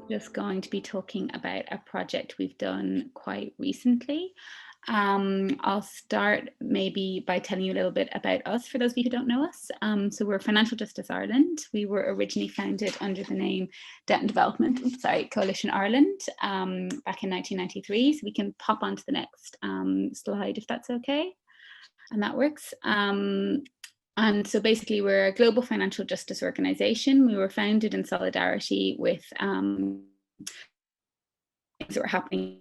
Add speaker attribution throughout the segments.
Speaker 1: just going to be talking about a project we've done quite recently. I'll start maybe by telling you a little bit about us for those of you who don't know us. So we're Financial Justice Ireland. We were originally founded under the name Debt and Development, Coalition Ireland back in 1993. So we can pop on to the next slide if that's okay. And that works. And so basically we're a global financial justice organisation. We were founded in solidarity with things that were happening in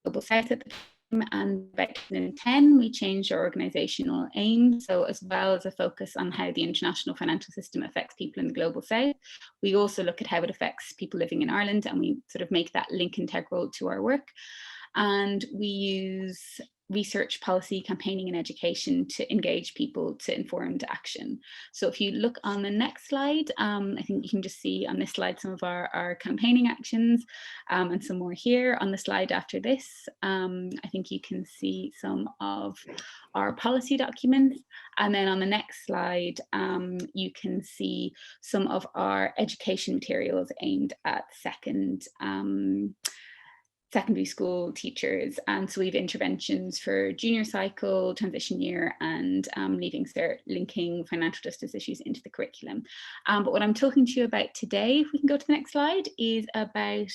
Speaker 1: the Global South at the time, and about 2010 we changed our organisational aim. So as well as a focus on how the international financial system affects people in the Global South, we also look at how it affects people living in Ireland, and we sort of make that link integral to our work. And we use research, policy, campaigning and education to engage people to informed action. So if you look on the next slide, I think you can just see on this slide some of our campaigning actions and some more here. On the slide after this, I think you can see some of our policy documents. And then on the next slide, you can see some of our education materials aimed at secondary school teachers. And so we have interventions for junior cycle, transition year, and leaving cert, linking financial justice issues into the curriculum. But what I'm talking to you about today, if we can go to the next slide, is about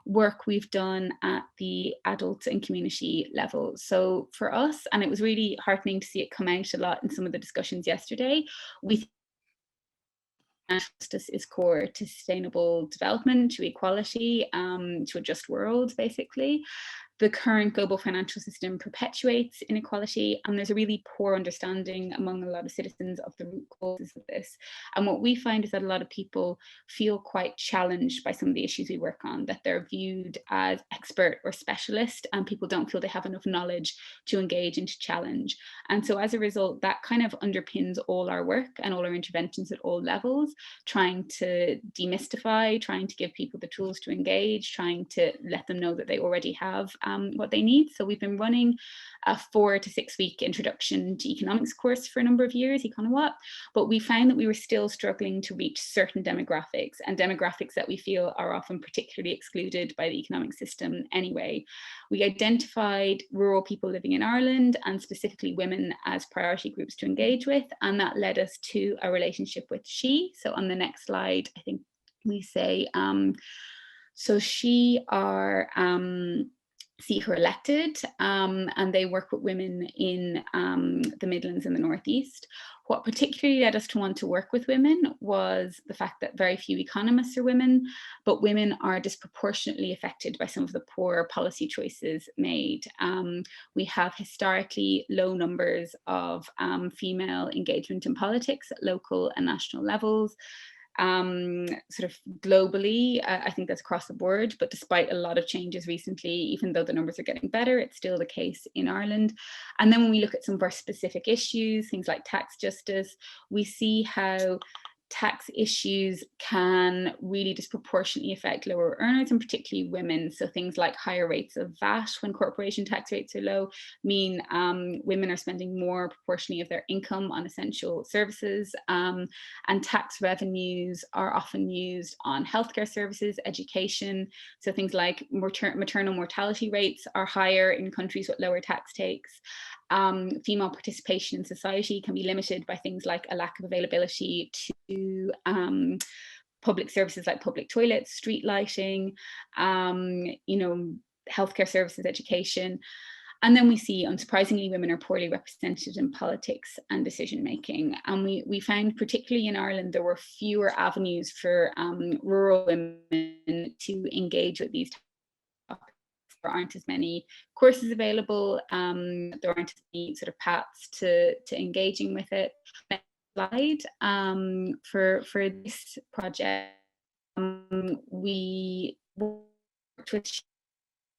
Speaker 1: work we've done at the adult and community level. So for us, and it was really heartening to see it come out a lot in some of the discussions yesterday, we justice is core to sustainable development, to equality, to a just world, basically. The current global financial system perpetuates inequality, and there's a really poor understanding among a lot of citizens of the root causes of this. And what we find is that a lot of people feel quite challenged by some of the issues we work on, that they're viewed as expert or specialist, and people don't feel they have enough knowledge to engage and to challenge. And so as a result, that kind of underpins all our work and all our interventions at all levels, trying to demystify, trying to give people the tools to engage, trying to let them know that they already have what they need. So we've been running a 4 to 6 week introduction to economics course for a number of years, Econowhat, but we found that we were still struggling to reach certain demographics, and demographics that we feel are often particularly excluded by the economic system anyway. We identified rural people living in Ireland, and specifically women, as priority groups to engage with, and that led us to a relationship with She. So on the next slide, I think we say, so She are see her elected, and they work with women in the Midlands and the Northeast. What particularly led us to want to work with women was the fact that very few economists are women, but women are disproportionately affected by some of the poor policy choices made. We have historically low numbers of female engagement in politics at local and national levels. Sort of globally, I think that's across the board, but despite a lot of changes recently, even though the numbers are getting better, it's still the case in Ireland. And then when we look at some of our specific issues, things like tax justice, we see how tax issues can really disproportionately affect lower earners, and particularly women. So things like higher rates of VAT when corporation tax rates are low mean women are spending more proportionally of their income on essential services, and tax revenues are often used on healthcare services, education. So things like maternal mortality rates are higher in countries with lower tax takes. Female participation in society can be limited by things like a lack of availability to public services like public toilets, street lighting, healthcare services, education. And then we see, unsurprisingly, women are poorly represented in politics and decision making. And we found, particularly in Ireland, there were fewer avenues for rural women to engage with these topics. There aren't as many courses available. There aren't as many sort of paths to engaging with it. Next slide. For this project, we worked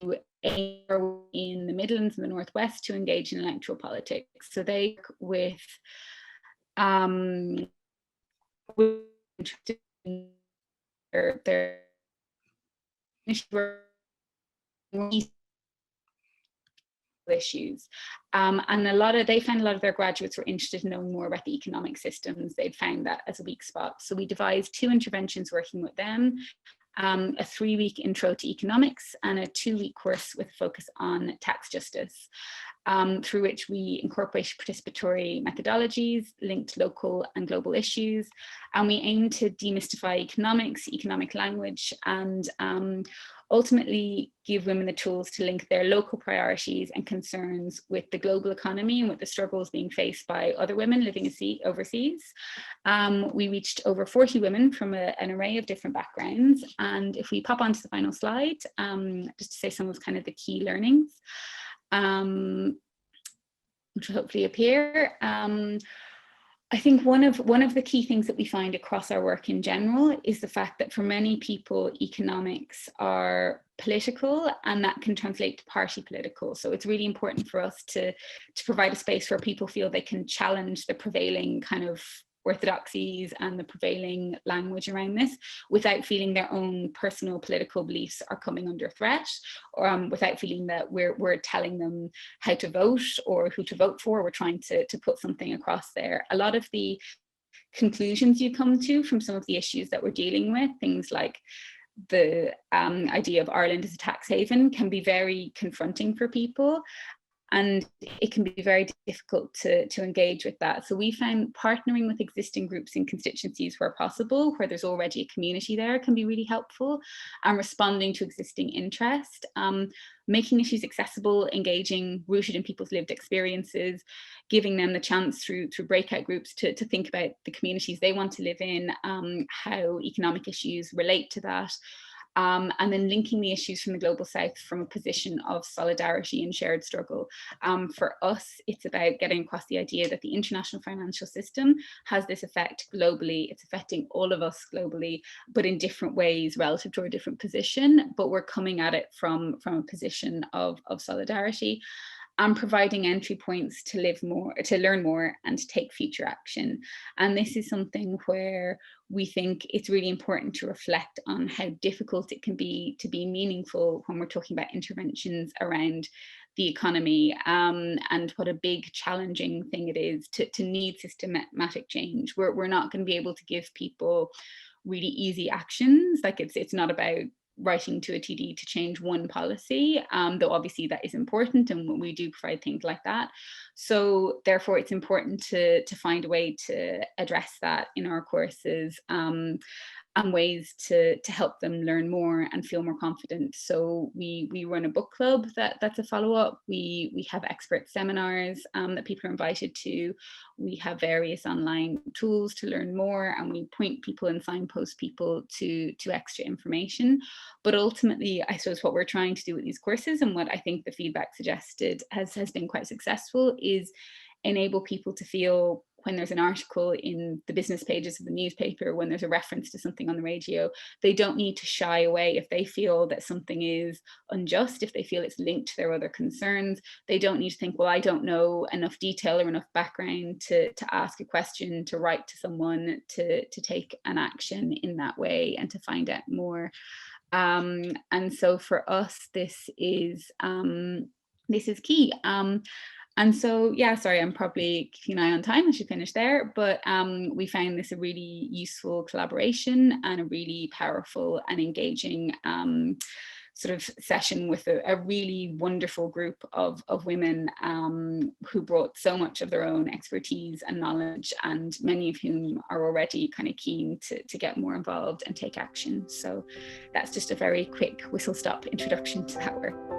Speaker 1: with in the Midlands and the Northwest to engage in electoral politics. So they work with their issues. And they found a lot of their graduates were interested in knowing more about the economic systems. They'd found that as a weak spot. So we devised 2 interventions working with them, a 3-week intro to economics and a 2-week course with a focus on tax justice, through which we incorporate participatory methodologies, linked local and global issues, and we aim to demystify economics, economic language, and ultimately give women the tools to link their local priorities and concerns with the global economy and with the struggles being faced by other women living overseas. We reached over 40 women from an array of different backgrounds. And if we pop onto the final slide, just to say some of kind of the key learnings, which will hopefully appear. I think one of the key things that we find across our work in general is the fact that for many people, economics are political, and that can translate to party political. So it's really important for us to provide a space where people feel they can challenge the prevailing kind of orthodoxies and the prevailing language around this without feeling their own personal political beliefs are coming under threat, or without feeling that we're telling them how to vote or who to vote for. We're trying to put something across there. A lot of the conclusions you come to from some of the issues that we're dealing with, things like the idea of Ireland as a tax haven, can be very confronting for people. And it can be very difficult to engage with that. So we found partnering with existing groups in constituencies where possible, where there's already a community there, can be really helpful, and responding to existing interest, making issues accessible, engaging, rooted in people's lived experiences, giving them the chance through breakout groups to think about the communities they want to live in, how economic issues relate to that. And then linking the issues from the global south from a position of solidarity and shared struggle. For us, it's about getting across the idea that the international financial system has this effect globally. It's affecting all of us globally, but in different ways relative to our different position. But we're coming at it from a position of solidarity, and providing entry points to learn more, and to take future action. And this is something where we think it's really important to reflect on how difficult it can be to be meaningful when we're talking about interventions around the economy, and what a big challenging thing it is to need systematic change. We're not going to be able to give people really easy actions. Like it's not about writing to a TD to change one policy, though obviously that is important, and we do provide things like that. So therefore it's important to find a way to address that in our courses, and ways to help them learn more and feel more confident. So we run a book club that's a follow-up. We have expert seminars that people are invited to. We have various online tools to learn more, and we point people and signpost people to extra information. But ultimately, I suppose what we're trying to do with these courses, and what I think the feedback suggested has been quite successful, is enable people to feel, when there's an article in the business pages of the newspaper, when there's a reference to something on the radio, they don't need to shy away. If they feel that something is unjust, if they feel it's linked to their other concerns, they don't need to think, well, I don't know enough detail or enough background to ask a question, to write to someone, to take an action in that way, and to find out more. And so for us, this is key. And so, yeah, sorry, I'm probably keeping an eye on time. I should finish there. But we found this a really useful collaboration and a really powerful and engaging sort of session with a really wonderful group of women who brought so much of their own expertise and knowledge, and many of whom are already kind of keen to get more involved and take action. So that's just a very quick whistle-stop introduction to that work.